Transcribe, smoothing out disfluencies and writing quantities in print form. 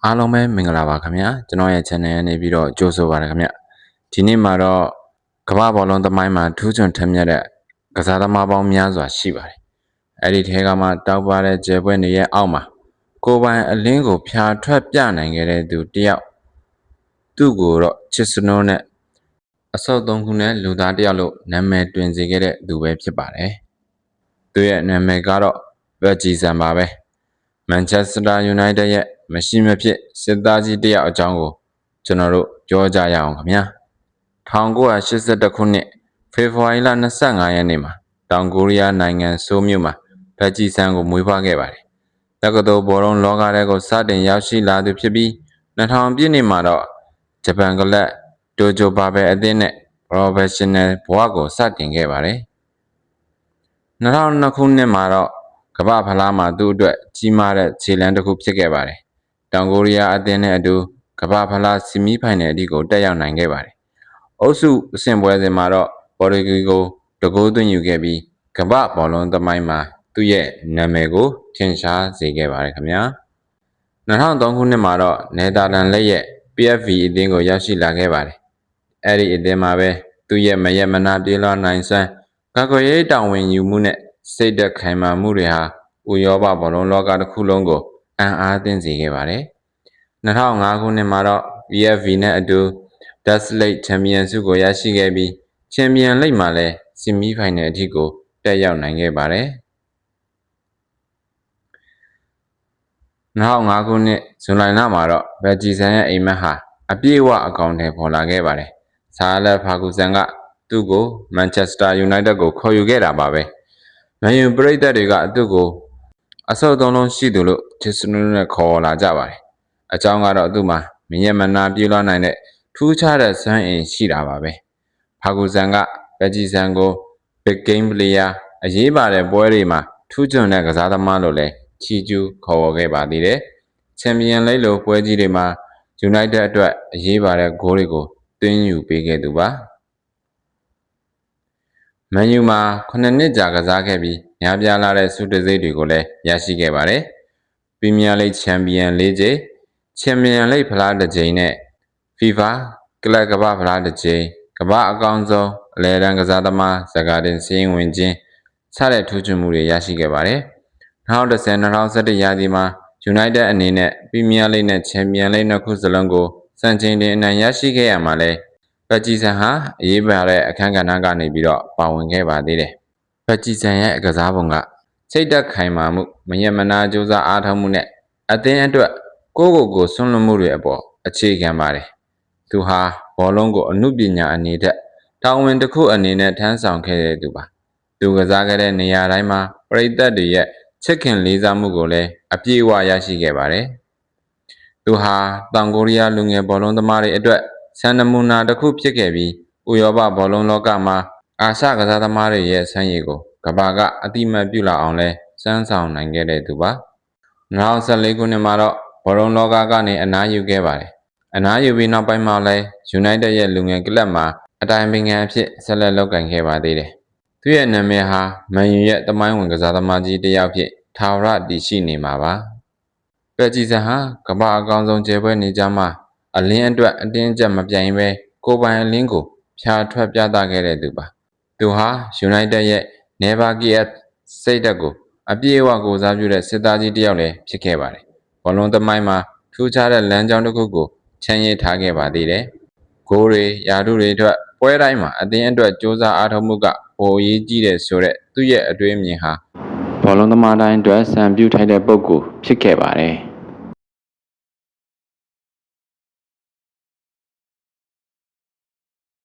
အားလုံးပဲမင်္ဂလာပါခင်ဗျာကျွန်တော်ရဲ့ channel နဲ့ပြီးတော့ကြိုဆိုပါရခင်ဗျဒီနေ့မှာတော့ကမ္ဘာဘောလုံးသမိုင်းမှာထူးချွန်ထက်မြက်တဲ့ကစားသမားပေါင်းများစွာရှိပါတယ်အဲ့ဒီထဲကမှတောက်ပါတဲ့ကျယ်ပွဲနေရဲ့အောက်မှာကိုပိုင်အလင်းကိုဖြာထွက်ပြနိုင်ခဲ့တဲ့သူတယောက်သူ့ကိုတော့ချစ်စနိုးနဲ့အဆုတ်3ခုနဲ့လူသားတယောက်လို့နာမည်တွင်စေခဲ့တဲ့သူပဲဖြစ်ပါတယ်သူရဲ့နာမည်ကတော့ဗက်ဂျီဆန်ပါပဲမန်ချက်စတာယူနိုက်တက်ရဲ့မရှိမဖြစ်စစ်သားကြီးတယောက်အကြောင်းကိုကျွန်တော်တို့ပြောကြရအောင်ခင်ဗျာ1982ခုနှစ်ဖေဖော်ဝါရီလ25ရက်နေ့မှာတောင်ကိုရီးယားနိုင်ငံဆိုးမြို့မှာဗက်ဂျီဆန်ကိုမွေးဖွားခဲ့ပါတယ်တက္ကသိုလ်ဘောလုံးလောကထဲကိုစတင်ရောက်ရှိလာသူဖြစ်ပြီး2000ပြည့်နှစ်မှာတော့ဂျပန်ကလပ်တိုဂျိုဘာဘယ်အသင်းနဲ့ Professional ဘဝကိုစတင်ခဲ့ပါတယ်2002ခုနှစ်မှာတော့ကမ္ဘာဖလားမှာသူ့အတွက်ကြီးမားတဲ့ခြေလှမ်းတစ်ခုဖြစ်ခဲ့ပါတယ်တောင်ကိုရီးယားအသင်းနဲ့အတူကမ္ဘာဖလားဆီမီဖိုင်နယ်အထိကိုတက်ရောက်နိုင်ခဲ့ပါတယ်အုပ်စုအဆင့်ပွဲစဉ်မှာတော့ပေါ်တူဂီကိုတကိုးသွင်းယူခဲ့ပြီးကမ္ဘာဘောလုံးသမိုင်းမှာသူ့ရဲ့နာမည်ကိုထင်ရှားစေခဲ့ပါတယ်ခင်ဗျာ2003ခုနှစ်မှာတော့နယ်သာလန်လက်ရဲ့ PFV အသင်းကိုရောက်ရှိလာခဲ့ပါတယ်အဲ့ဒီအသင်းမှာပဲသူ့ရဲ့မရက်မနာပြေးလွှားနိုင်စွမ်းကာကွယ်ရေးတာဝန်ယူမှုနဲ့စိတ်သက်ခိုင်မာမှုတွေဟာဥရောပဘောလုံးလောကတစ်ခုလုံးကိုအံ့အားသင့်စေခဲ့ပါတယ်2005ခုနှစ်မှာတော့ PFV နဲ့အတူ Dutch League Champions ဆုကိုရရှိခဲ့ပြီး Champions League မှာလည်းဆီမီဖိုင်နယ်အထိကိုတက်ရောက်နိုင်ခဲ့ပါတယ်2005ခုနှစ်ဇွန်လမှာတော့ဗက်ဂျီဆန်ရဲ့အိမ်မက်ဟာအပြည့်အဝအကောင့်ထဲပေါ်လာခဲ့ပါတယ်ဆာလက်ဖာဂူဆန်ကသူ့ကိုမန်ချက်စတာယူနိုက်တက်ကိုခေါ်ယူခဲ့တာပါပဲမန်ယူပရိသတ်တွေကသူ့ကိုအဆုတ်3လုံးရှိသူလို့ချစ်စနူးနဲ့ခေါ်လာကြပါတယ်အကြောင်းကတော့သူ့မှာမရက်မနာပြေးလွှားနိုင်တဲ့ထူးခြားတဲ့စွမ်းအင်ရှိတာပါပဲဖာဂူဆန်ကဗက်ဂျီဆန်ကို Big Game Player အရေးပါတဲ့ပွဲတွေမှာထူးချွန်တဲ့ကစားသမားလို့လည်းချီးကျူးခေါ်ဝေါ်ခဲ့ပါသေးတယ်ချန်ပီယံလိလိုပွဲကြီးတွေမှာယူနိုက်တက်အတွက်အရေးပါတဲ့ဂိုးတွေကိုသွင်းယူပေးခဲ့သူပါမန်ယူမှာ9နှစ်ကြာကစားခဲ့ပြီးများပြားလာတဲ့ဆုတံဆိပ်တွေကိုလည်းရရှိခဲ့ပါတယ်ပရီးမီးယားလိဂ်ချန်ပီယံ4ကြိမ်ချန်ပီယံလိဂ်ဖလား1ကြိမ်နဲ့ FIFA ကလပ်ကမ္ဘာဖလား1ကြိမ်ကမ္ဘာအကောင်းဆုံးအလယ်တန်းကစားသမားဇကာတင်စီးရင်ဝင်ခြင်းစတဲ့ထူးချွန်မှုတွေရရှိခဲ့ပါတယ်2010-2011ရာသီမှာယူနိုက်တက်အနေနဲ့ပရီးမီးယားလိဂ်နဲ့ချန်ပီယံလိဂ်နှစ်ခုစလုံးကိုစံချိန်တင်အနိုင်ရရှိခဲ့ရမှာလဲဗက်ဂျီဆန်ဟာအရေးပါတဲ့အခန်းကဏ္ဍကနေပြီးတော့ပါဝင်ခဲ့ပါသေးတယ်ဗက်ဂျီဆန်ရဲ့ကစားပုံကစိတ်သက်ခိုင်မာမှုမရက်မနာကြိုးစားအားထုတ်မှုနဲ့အသင်းအတွက်ကိုဆွန့်လွတ်မှုတွေအပေါ်အခြေခံပါတယ်သူဟာဘောလုံးကိုအမှုပညာအနေနဲ့တာဝန်တစ်ခုအနေနဲ့ထမ်းဆောင်ခဲ့တဲ့သူပါသူကစားခဲ့တဲ့နေရာတိုင်းမှာပရိသတ်တွေရဲ့ချစ်ခင်လေးစားမှုကိုလည်းအပြည့်အဝရရှိခဲ့ပါတယ်သူဟာတောင်ကိုရီးယားလူငယ်ဘောလုံးသမားတွေအတွက်စံနမူနာတစ်ခုဖြစ်ခဲ့ပြီးဥရောပဘောလုံးလောကမှာအာရှကစားသမားတွေရဲ့ဆန်းရည်ကိုကမ္ဘာကအတိမတ်ပြုလာအောင်လဲစမ်းဆောင်နိုင်ခဲ့တဲ့သူပါ2014ခုနှစ်မှာတော့ဘောလုံးလောကကနေအနားယူခဲ့ပါတယ်အနားယူပြီးနောက်ပိုင်းမှာလဲယူနိုက်တက်ရဲ့လူငယ်ကလပ်မှာအတိုင်ပင်ခံအဖြစ်ဆက်လက်လုပ်ကိုင်ခဲ့ပါသေးတယ်သူရဲ့နာမည်ဟာမန်ယူရဲ့သမိုင်းဝင်ကစားသမားကြီးတစ်ယောက်ဖြစ်ထာဝရတည်ရှိနေမှာပါဗက်ဂျီဆန်ဟာကမ္ဘာအကောင်းဆုံးကျယ်ပွဲနေကြမှာအလင်းအတွက်အတင်းအကျပ်မပြိုင်ပဲကိုပိုင်အလင်းကိုဖြာထွက်ပြသခဲ့တဲ့သူပါသူဟာယူနိုက်တက်ရဲ့ Never Give Up စိတ်ဓာတ်ကိုအပြည့်အဝကိုစားပြုတဲ့စစ်သားကြီးတစ်ယောက်လည်းဖြစ်ခဲ့ပါတယ်ဘောလုံးသမိုင်းမှာထူးခြားတဲ့လမ်းကြောင်းတစ်ခုကိုချမ်းရည်ထားခဲ့ပါသေးတယ်ဂိုးတွေယာတုတွေအတွက်ပွဲတိုင်းမှာအသင်းအတွက်စူးစမ်းအားထုတ်မှုကပိုအရေးကြီးတယ်ဆိုတဲ့သူ့ရဲ့အတွေးအမြင်ဟာဘောလုံးသမားတိုင်းအတွက်စံပြုထိုက်တဲ့ပုံကိုဖြစ်ခဲ့ပါတယ်